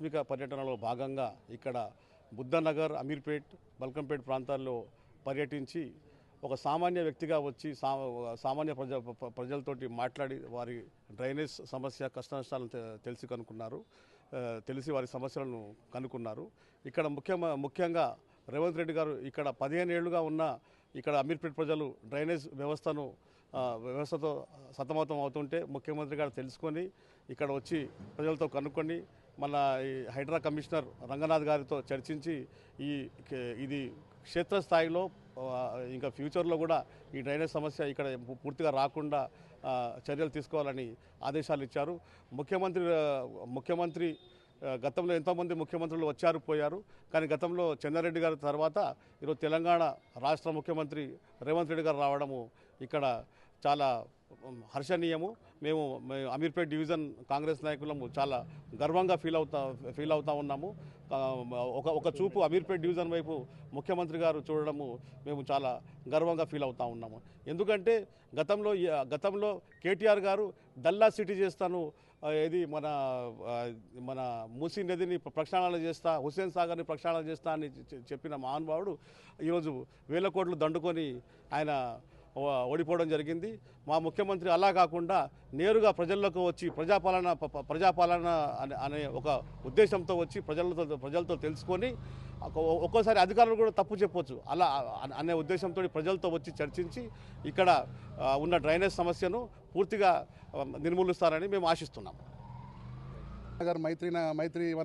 ఆకస్మిక పర్యటనలో భాగంగా ఇక్కడ బుద్ధనగర్, అమీర్పేట్, బల్కంపేట్ ప్రాంతాల్లో పర్యటించి ఒక సామాన్య వ్యక్తిగా వచ్చి సామాన్య ప్రజలతోటి మాట్లాడి వారి డ్రైనేజ్ సమస్య కష్టనష్టాలను తెలిసి వారి సమస్యలను కనుక్కున్నారు. ఇక్కడ ముఖ్యంగా రేవంత్ రెడ్డి గారు ఇక్కడ 15 ఏళ్లుగా ఉన్న ఇక్కడ అమీర్పేట్ ప్రజలు డ్రైనేజ్ వ్యవస్థతో సతమతం అవుతుంటే ముఖ్యమంత్రి గారు తెలుసుకొని ఇక్కడ వచ్చి ప్రజలతో కనుక్కొని మన ఈ హైడ్రా కమిషనర్ రంగనాథ్ గారితో చర్చించి ఇది క్షేత్రస్థాయిలో ఇంకా ఫ్యూచర్లో కూడా ఈ డ్రైనేజ్ సమస్య ఇక్కడ పూర్తిగా రాకుండా చర్యలు తీసుకోవాలని ఆదేశాలు ఇచ్చారు. ముఖ్యమంత్రి గతంలో ఎంతోమంది ముఖ్యమంత్రులు వచ్చారు పోయారు, కానీ గతంలో చెన్నారెడ్డి గారి తర్వాత ఈరోజు తెలంగాణ రాష్ట్ర ముఖ్యమంత్రి రేవంత్ రెడ్డి గారు రావడము ఇక్కడ చాలా హర్షణీయము. మేము అమీర్పేట్ డివిజన్ కాంగ్రెస్ నాయకులము చాలా గర్వంగా ఫీల్ అవుతా ఉన్నాము. ఒక చూపు అమీర్పేట్ డివిజన్ వైపు ముఖ్యమంత్రి గారు చూడడము మేము చాలా గర్వంగా ఫీల్ అవుతా ఉన్నాము. ఎందుకంటే గతంలో కేటీఆర్ గారు డల్లా సిటీ చేస్తాను, ఇది మన మూసీ నదిని ప్రక్షాళన చేస్తా, హుస్సేన్ సాగర్ని ప్రక్షాళన చేస్తా అని చెప్పిన మహానుభావుడు ఈరోజు వేల కోట్లు దండుకొని ఆయన ఓడిపోవడం జరిగింది. మా ముఖ్యమంత్రి అలా కాకుండా నేరుగా ప్రజల్లోకి వచ్చి ప్రజాపాలన అనే ఒక ఉద్దేశంతో వచ్చి ప్రజలతో తెలుసుకొని ఒక్కోసారి అధికారులు కూడా తప్పు చెప్పొచ్చు, అలా అనే ఉద్దేశంతో ప్రజలతో వచ్చి చర్చించి ఇక్కడ ఉన్న డ్రైనేజ్ సమస్యను పూర్తిగా నిర్మూలిస్తారని మేము ఆశిస్తున్నాము. మైత్రి